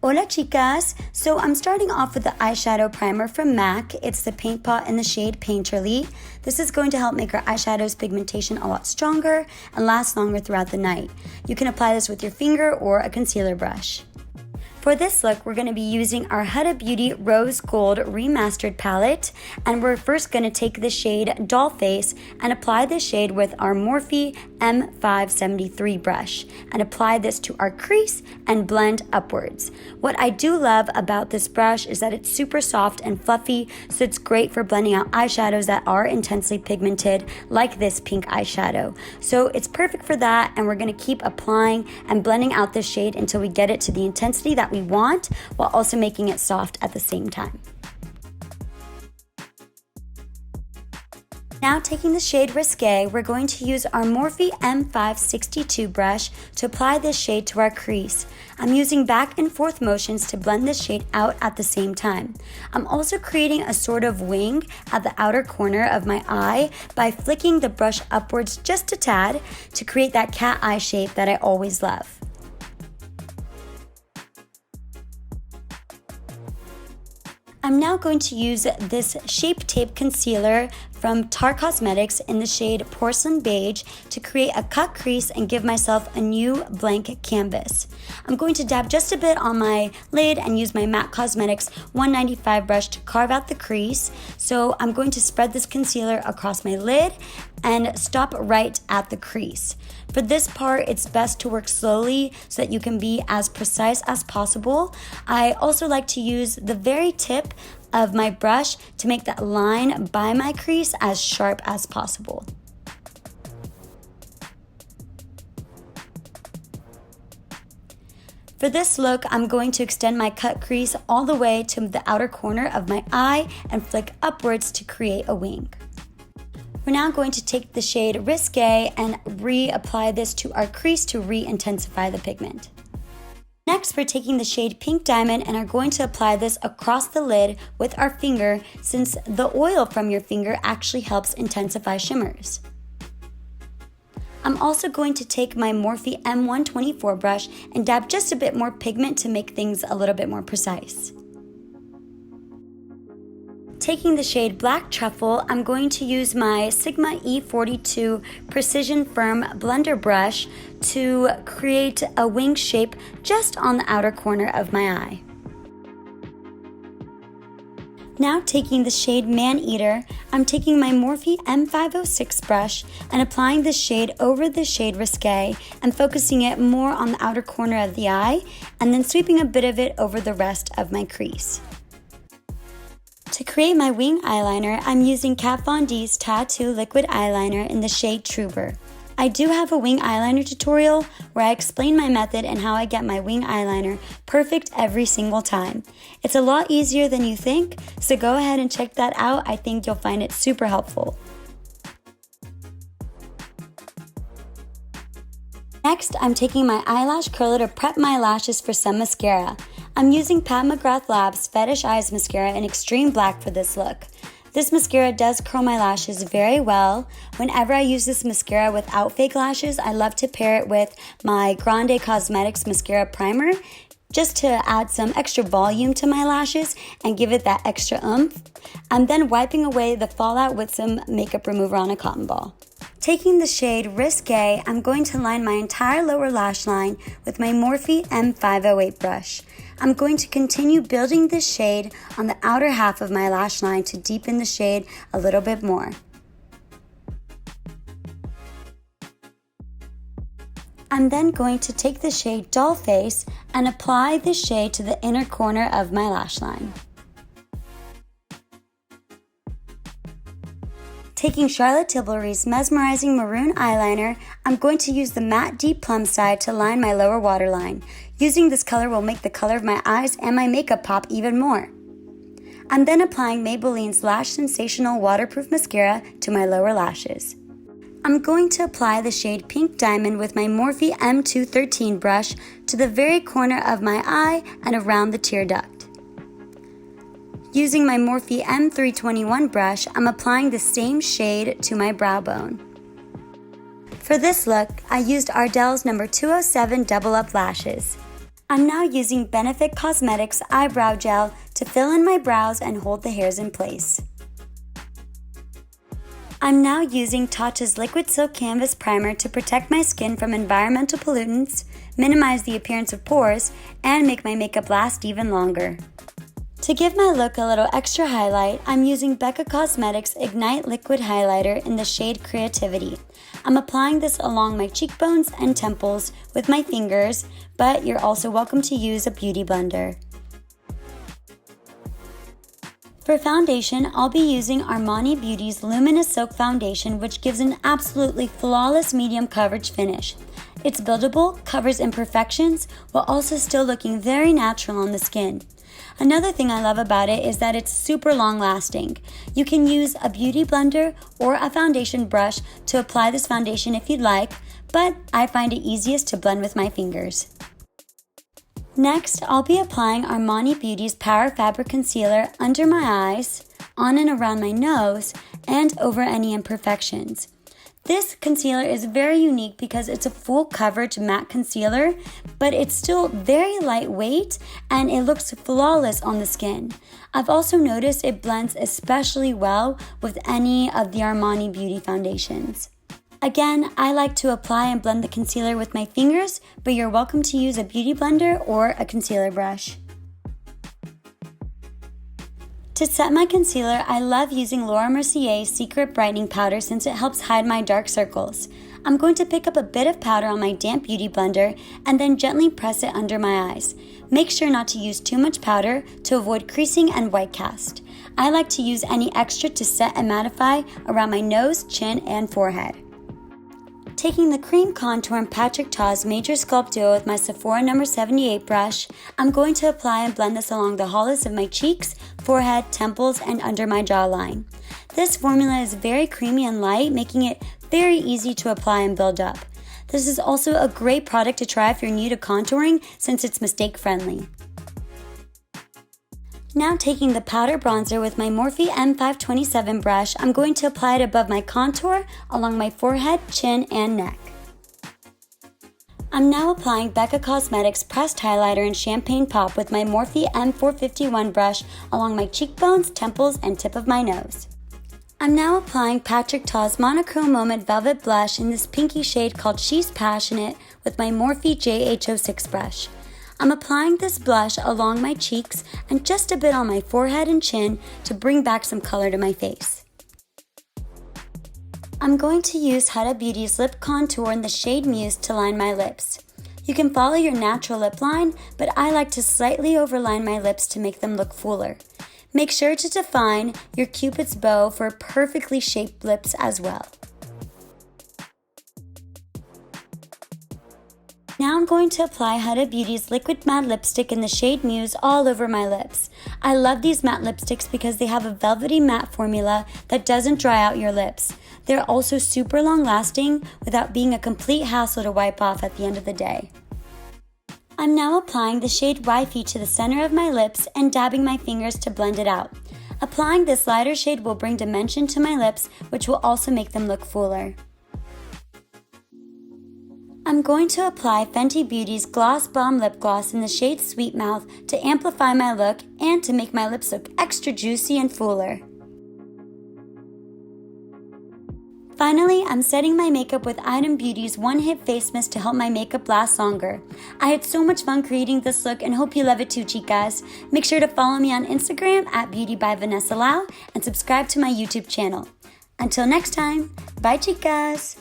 Hola Chicas! So I'm starting off with the eyeshadow primer from MAC. It's the Paint Pot in the shade Painterly. This is going to help make our eyeshadow's pigmentation a lot stronger and last longer throughout the night. You can apply this with your finger or a concealer brush. For this look, we're going to be using our Huda Beauty Rose Gold Remastered palette, and we're first going to take the shade Dollface and apply this shade with our Morphe M573 brush and apply this to our crease and blend upwards. What I do love about this brush is that it's super soft and fluffy, so it's great for blending out eyeshadows that are intensely pigmented, like this pink eyeshadow. So it's perfect for that, and we're going to keep applying and blending out this shade until we get it to the intensity that we want, while also making it soft at the same time. Now taking the shade Risque, we're going to use our Morphe M562 brush to apply this shade to our crease. I'm using back and forth motions to blend this shade out at the same time. I'm also creating a sort of wing at the outer corner of my eye by flicking the brush upwards just a tad to create that cat eye shape that I always love. I'm now going to use this Shape Tape Concealer from Tarte Cosmetics in the shade Porcelain Beige to create a cut crease and give myself a new blank canvas. I'm going to dab just a bit on my lid and use my MAC Cosmetics 195 brush to carve out the crease. So I'm going to spread this concealer across my lid and stop right at the crease. For this part, it's best to work slowly so that you can be as precise as possible. I also like to use the very tip of my brush to make that line by my crease as sharp as possible. For this look, I'm going to extend my cut crease all the way to the outer corner of my eye and flick upwards to create a wing. We're now going to take the shade Risque and reapply this to our crease to re-intensify the pigment. Next, we're taking the shade Pink Diamond and are going to apply this across the lid with our finger, since the oil from your finger actually helps intensify shimmers. I'm also going to take my Morphe M124 brush and dab just a bit more pigment to make things a little bit more precise. Taking the shade Black Truffle, I'm going to use my Sigma E42 Precision Firm Blender brush to create a wing shape just on the outer corner of my eye. Now taking the shade Man Eater, I'm taking my Morphe M506 brush and applying this shade over the shade Risque and focusing it more on the outer corner of the eye, and then sweeping a bit of it over the rest of my crease. To create my wing eyeliner, I'm using Kat Von D's Tattoo Liquid Eyeliner in the shade Trouber. I do have a wing eyeliner tutorial where I explain my method and how I get my wing eyeliner perfect every single time. It's a lot easier than you think, so go ahead and check that out. I think you'll find it super helpful. Next, I'm taking my eyelash curler to prep my lashes for some mascara. I'm using Pat McGrath Labs FetishEyes Mascara in Extreme Black for this look. This mascara does curl my lashes very well. Whenever I use this mascara without fake lashes, I love to pair it with my Grande Cosmetics Mascara Primer just to add some extra volume to my lashes and give it that extra oomph. I'm then wiping away the fallout with some makeup remover on a cotton ball. Taking the shade Risque, I'm going to line my entire lower lash line with my Morphe M508 brush. I'm going to continue building this shade on the outer half of my lash line to deepen the shade a little bit more. I'm then going to take the shade Dollface and apply this shade to the inner corner of my lash line. Taking Charlotte Tilbury's Mesmerizing Maroon eyeliner, I'm going to use the matte deep plum side to line my lower waterline. Using this color will make the color of my eyes and my makeup pop even more. I'm then applying Maybelline's Lash Sensational Waterproof Mascara to my lower lashes. I'm going to apply the shade Pink Diamond with my Morphe M213 brush to the very corner of my eye and around the tear duct. Using my Morphe M321 brush, I'm applying the same shade to my brow bone. For this look, I used Ardell's number 207 Double Up lashes. I'm now using Benefit Cosmetics Eyebrow Gel to fill in my brows and hold the hairs in place. I'm now using Tatcha's Liquid Silk Canvas Primer to protect my skin from environmental pollutants, minimize the appearance of pores, and make my makeup last even longer. To give my look a little extra highlight, I'm using Becca Cosmetics Ignite Liquid Highlighter in the shade Creativity. I'm applying this along my cheekbones and temples with my fingers, but you're also welcome to use a beauty blender. For foundation, I'll be using Armani Beauty's Luminous Silk Foundation, which gives an absolutely flawless medium coverage finish. It's buildable, covers imperfections, while also still looking very natural on the skin. Another thing I love about it is that it's super long lasting. You can use a beauty blender or a foundation brush to apply this foundation if you'd like, but I find it easiest to blend with my fingers. Next, I'll be applying Armani Beauty's Power Fabric Concealer under my eyes, on and around my nose, and over any imperfections. This concealer is very unique because it's a full coverage matte concealer, but it's still very lightweight and it looks flawless on the skin. I've also noticed it blends especially well with any of the Armani Beauty foundations. Again, I like to apply and blend the concealer with my fingers, but you're welcome to use a beauty blender or a concealer brush. To set my concealer, I love using Lauramercier's Secret Brightening Powder since it helps hide my dark circles. I'm going to pick up a bit of powder on my damp beauty blender and then gently press it under my eyes. Make sure not to use too much powder to avoid creasing and white cast. I like to use any extra to set and mattify around my nose, chin, and forehead. Taking the cream contour in Patrick Ta's Major Sculpt Duo with my Sephora No. 78 brush, I'm going to apply and blend this along the hollows of my cheeks, forehead, temples, and under my jawline. This formula is very creamy and light, making it very easy to apply and build up. This is also a great product to try if you're new to contouring since it's mistake friendly. Now taking the powder bronzer with my Morphe M527 brush, I'm going to apply it above my contour, along my forehead, chin, and neck. I'm now applying Becca Cosmetics Pressed Highlighter in Champagne Pop with my Morphe M451 brush along my cheekbones, temples, and tip of my nose. I'm now applying Patrick Ta's Monochrome Moment Velvet Blush in this pinky shade called She's Passionate with my Morphe JH06 brush. I'm applying this blush along my cheeks and just a bit on my forehead and chin to bring back some color to my face. I'm going to use Huda Beauty's Lip Contour in the shade Muse to line my lips. You can follow your natural lip line, but I like to slightly overline my lips to make them look fuller. Make sure to define your Cupid's bow for perfectly shaped lips as well. Now I'm going to apply Huda Beauty's Liquid Matte Lipstick in the shade Muse all over my lips. I love these matte lipsticks because they have a velvety matte formula that doesn't dry out your lips. They're also super long lasting without being a complete hassle to wipe off at the end of the day. I'm now applying the shade Wifey to the center of my lips and dabbing my fingers to blend it out. Applying this lighter shade will bring dimension to my lips, which will also make them look fuller. I'm going to apply Fenty Beauty's Gloss Bomb Lip Gloss in the shade Sweet Mouth to amplify my look and to make my lips look extra juicy and fuller. Finally, I'm setting my makeup with Item Beauty's One Hit Face Mist to help my makeup last longer. I had so much fun creating this look and hope you love it too, chicas. Make sure to follow me on Instagram at Beauty by Vanessa Lau and subscribe to my YouTube channel. Until next time, bye chicas!